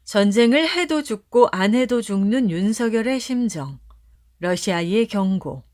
전쟁을 해도 죽고 안 해도 죽는 윤석열의 심정. 러시아의 경고.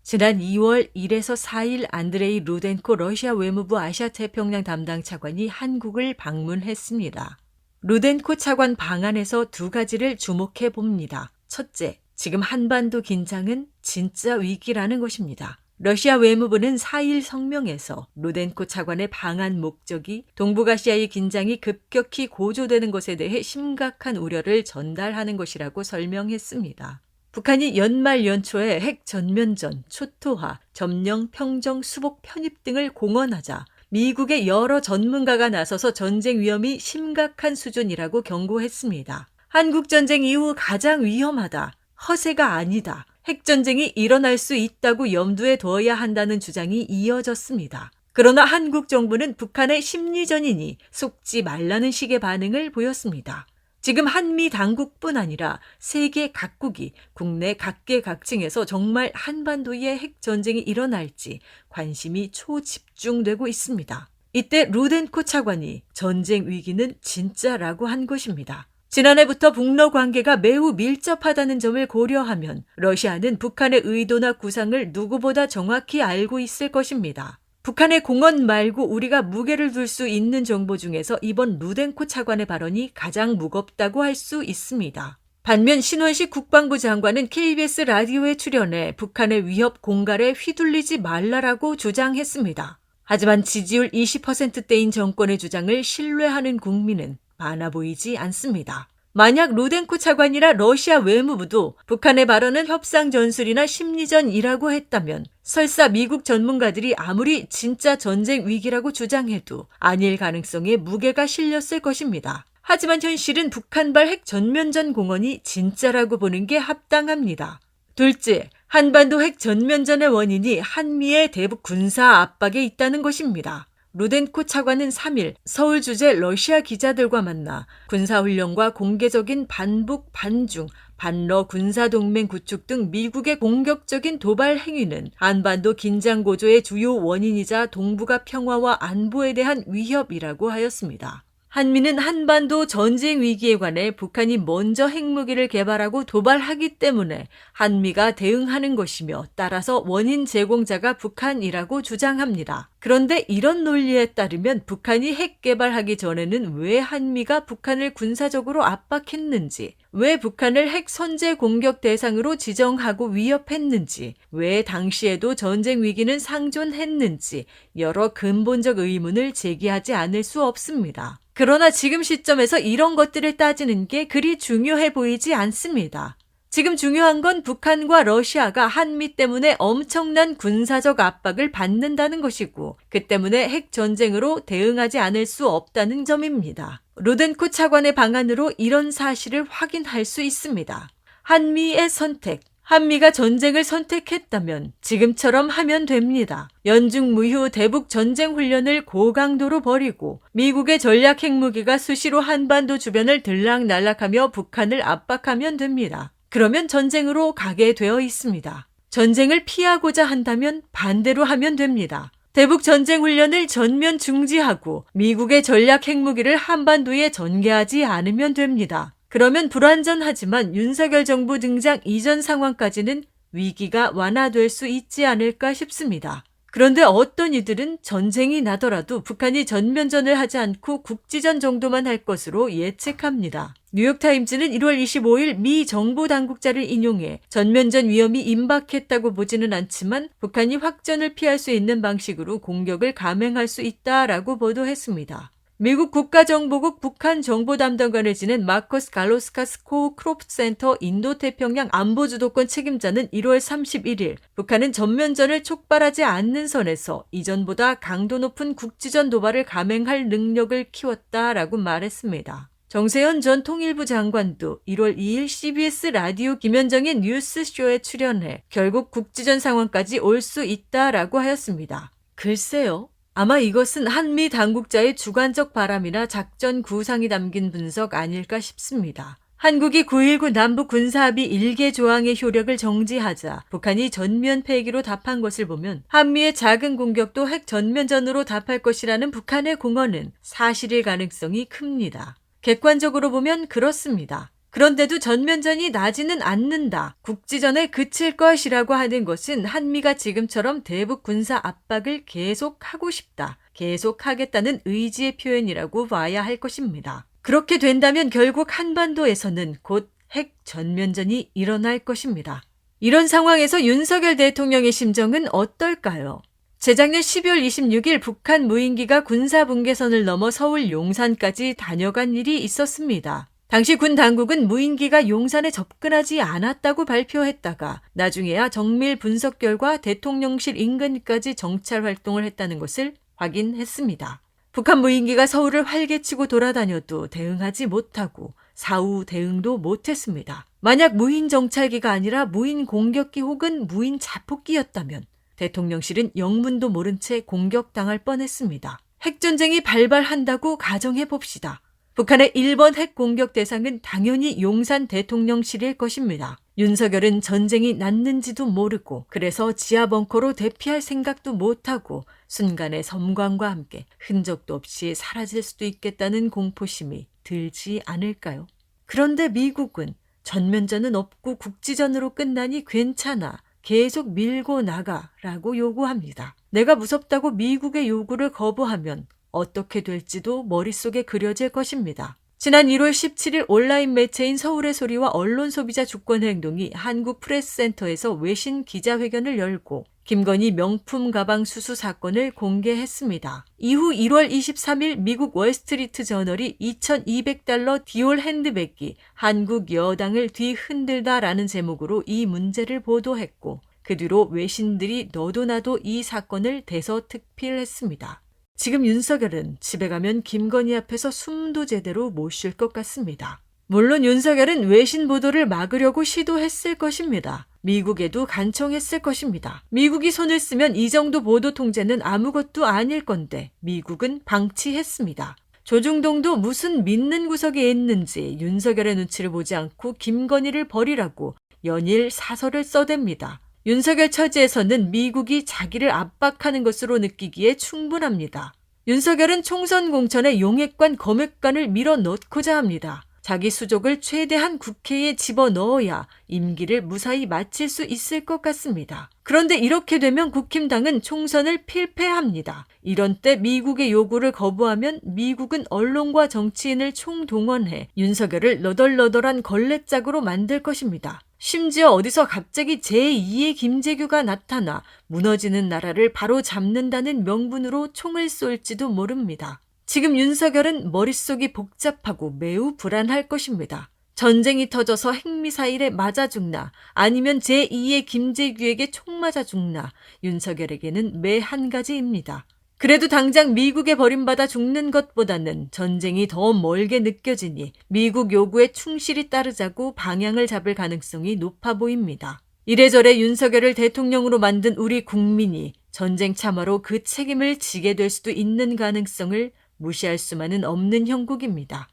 지난 2월 1에서 4일 안드레이 루덴코 러시아 외무부 아시아태평양 담당 차관이 한국을 방문했습니다. 루덴코 차관 방안에서 두 가지를 주목해 봅니다. 첫째, 지금 한반도 긴장은 진짜 위기라는 것입니다. 러시아 외무부는 4일 성명에서 루덴코 차관의 방한 목적이 동북아시아의 긴장이 급격히 고조되는 것에 대해 심각한 우려를 전달하는 것이라고 설명했습니다. 북한이 연말 연초에 핵 전면전, 초토화, 점령, 평정, 수복, 편입 등을 공언하자 미국의 여러 전문가가 나서서 전쟁 위험이 심각한 수준이라고 경고했습니다. 한국 전쟁 이후 가장 위험하다, 허세가 아니다, 핵전쟁이 일어날 수 있다고 염두에 둬야 한다는 주장이 이어졌습니다. 그러나 한국 정부는 북한의 심리전이니 속지 말라는 식의 반응을 보였습니다. 지금 한미 당국뿐 아니라 세계 각국이 국내 각계각층에서 정말 한반도에 핵전쟁이 일어날지 관심이 초집중되고 있습니다. 이때 루덴코 차관이 전쟁 위기는 진짜라고 한 것입니다. 지난해부터 북러 관계가 매우 밀접하다는 점을 고려하면 러시아는 북한의 의도나 구상을 누구보다 정확히 알고 있을 것입니다. 북한의 공언 말고 우리가 무게를 둘 수 있는 정보 중에서 이번 루덴코 차관의 발언이 가장 무겁다고 할 수 있습니다. 반면 신원식 국방부 장관은 KBS 라디오에 출연해 북한의 위협 공갈에 휘둘리지 말라라고 주장했습니다. 하지만 지지율 20%대인 정권의 주장을 신뢰하는 국민은 많아 보이지 않습니다. 만약 루덴코 차관이나 러시아 외무부도 북한의 발언은 협상 전술이나 심리전이라고 했다면 설사 미국 전문가들이 아무리 진짜 전쟁 위기라고 주장해도 아닐 가능성에 무게가 실렸을 것입니다. 하지만 현실은 북한발 핵 전면전 공언이 진짜라고 보는 게 합당합니다. 둘째, 한반도 핵 전면전의 원인이 한미의 대북 군사 압박에 있다는 것입니다. 루덴코 차관은 3일 서울 주재 러시아 기자들과 만나 군사훈련과 공개적인 반북, 반중, 반러 군사동맹 구축 등 미국의 공격적인 도발 행위는 한반도 긴장 고조의 주요 원인이자 동북아 평화와 안보에 대한 위협이라고 하였습니다. 한미는 한반도 전쟁 위기에 관해 북한이 먼저 핵무기를 개발하고 도발하기 때문에 한미가 대응하는 것이며 따라서 원인 제공자가 북한이라고 주장합니다. 그런데 이런 논리에 따르면 북한이 핵 개발하기 전에는 왜 한미가 북한을 군사적으로 압박했는지, 왜 북한을 핵 선제 공격 대상으로 지정하고 위협했는지, 왜 당시에도 전쟁 위기는 상존했는지 여러 근본적 의문을 제기하지 않을 수 없습니다. 그러나 지금 시점에서 이런 것들을 따지는 게 그리 중요해 보이지 않습니다. 지금 중요한 건 북한과 러시아가 한미 때문에 엄청난 군사적 압박을 받는다는 것이고 그 때문에 핵전쟁으로 대응하지 않을 수 없다는 점입니다. 루덴코 차관의 방안으로 이런 사실을 확인할 수 있습니다. 한미의 선택. 한미가 전쟁을 선택했다면 지금처럼 하면 됩니다. 연중무휴 대북 전쟁 훈련을 고강도로 벌이고 미국의 전략 핵무기가 수시로 한반도 주변을 들락날락하며 북한을 압박하면 됩니다. 그러면 전쟁으로 가게 되어 있습니다. 전쟁을 피하고자 한다면 반대로 하면 됩니다. 대북 전쟁 훈련을 전면 중지하고 미국의 전략 핵무기를 한반도에 전개하지 않으면 됩니다. 그러면 불완전하지만 윤석열 정부 등장 이전 상황까지는 위기가 완화될 수 있지 않을까 싶습니다. 그런데 어떤 이들은 전쟁이 나더라도 북한이 전면전을 하지 않고 국지전 정도만 할 것으로 예측합니다. 뉴욕타임즈는 1월 25일 미 정부 당국자를 인용해 전면전 위험이 임박했다고 보지는 않지만 북한이 확전을 피할 수 있는 방식으로 공격을 감행할 수 있다라고 보도했습니다. 미국 국가정보국 북한 정보담당관을 지낸 마커스 갈로스카스 코 크롭센터 인도태평양 안보주도권 책임자는 1월 31일 북한은 전면전을 촉발하지 않는 선에서 이전보다 강도 높은 국지전 도발을 감행할 능력을 키웠다라고 말했습니다. 정세현 전 통일부 장관도 1월 2일 CBS 라디오 김현정의 뉴스쇼에 출연해 결국 국지전 상황까지 올 수 있다라고 하였습니다. 글쎄요. 아마 이것은 한미 당국자의 주관적 바람이나 작전 구상이 담긴 분석 아닐까 싶습니다. 한국이 9.19 남북 군사합의 1개 조항의 효력을 정지하자 북한이 전면 패기로 답한 것을 보면 한미의 작은 공격도 핵 전면전으로 답할 것이라는 북한의 공언은 사실일 가능성이 큽니다. 객관적으로 보면 그렇습니다. 그런데도 전면전이 나지는 않는다. 국지전에 그칠 것이라고 하는 것은 한미가 지금처럼 대북 군사 압박을 계속하고 싶다. 계속하겠다는 의지의 표현이라고 봐야 할 것입니다. 그렇게 된다면 결국 한반도에서는 곧 핵 전면전이 일어날 것입니다. 이런 상황에서 윤석열 대통령의 심정은 어떨까요? 재작년 12월 26일 북한 무인기가 군사분계선을 넘어 서울 용산까지 다녀간 일이 있었습니다. 당시 군 당국은 무인기가 용산에 접근하지 않았다고 발표했다가 나중에야 정밀 분석 결과 대통령실 인근까지 정찰 활동을 했다는 것을 확인했습니다. 북한 무인기가 서울을 활개치고 돌아다녀도 대응하지 못하고 사후 대응도 못했습니다. 만약 무인 정찰기가 아니라 무인 공격기 혹은 무인 자폭기였다면 대통령실은 영문도 모른 채 공격당할 뻔했습니다. 핵전쟁이 발발한다고 가정해봅시다. 북한의 1번 핵 공격 대상은 당연히 용산 대통령실일 것입니다. 윤석열은 전쟁이 났는지도 모르고 그래서 지하벙커로 대피할 생각도 못하고 순간의 섬광과 함께 흔적도 없이 사라질 수도 있겠다는 공포심이 들지 않을까요? 그런데 미국은 전면전은 없고 국지전으로 끝나니 괜찮아. 계속 밀고 나가라고 요구합니다. 내가 무섭다고 미국의 요구를 거부하면 어떻게 될지도 머릿속에 그려질 것입니다. 지난 1월 17일 온라인 매체인 서울의 소리와 언론소비자 주권행동이 한국프레스센터에서 외신 기자회견을 열고 김건희 명품 가방 수수 사건을 공개했습니다. 이후 1월 23일 미국 월스트리트 저널이 2200달러 디올 핸드백이 한국 여당을 뒤흔들다라는 제목으로 이 문제를 보도했고 그 뒤로 외신들이 너도 나도 이 사건을 대서특필했습니다. 지금 윤석열은 집에 가면 김건희 앞에서 숨도 제대로 못 쉴 것 같습니다. 물론 윤석열은 외신 보도를 막으려고 시도했을 것입니다. 미국에도 간청했을 것입니다. 미국이 손을 쓰면 이 정도 보도 통제는 아무것도 아닐 건데 미국은 방치했습니다. 조중동도 무슨 믿는 구석이 있는지 윤석열의 눈치를 보지 않고 김건희를 버리라고 연일 사설을 써댑니다. 윤석열 처지에서는 미국이 자기를 압박하는 것으로 느끼기에 충분합니다. 윤석열은 총선 공천에 용액관, 검액관을 밀어넣고자 합니다. 자기 수족을 최대한 국회에 집어넣어야 임기를 무사히 마칠 수 있을 것 같습니다. 그런데 이렇게 되면 국힘당은 총선을 필패합니다. 이런 때 미국의 요구를 거부하면 미국은 언론과 정치인을 총동원해 윤석열을 너덜너덜한 걸레짝으로 만들 것입니다. 심지어 어디서 갑자기 제2의 김재규가 나타나 무너지는 나라를 바로 잡는다는 명분으로 총을 쏠지도 모릅니다. 지금 윤석열은 머릿속이 복잡하고 매우 불안할 것입니다. 전쟁이 터져서 핵미사일에 맞아 죽나 아니면 제2의 김재규에게 총 맞아 죽나 윤석열에게는 매 한 가지입니다. 그래도 당장 미국에 버림받아 죽는 것보다는 전쟁이 더 멀게 느껴지니 미국 요구에 충실히 따르자고 방향을 잡을 가능성이 높아 보입니다. 이래저래 윤석열을 대통령으로 만든 우리 국민이 전쟁 참화로 그 책임을 지게 될 수도 있는 가능성을 무시할 수만은 없는 형국입니다.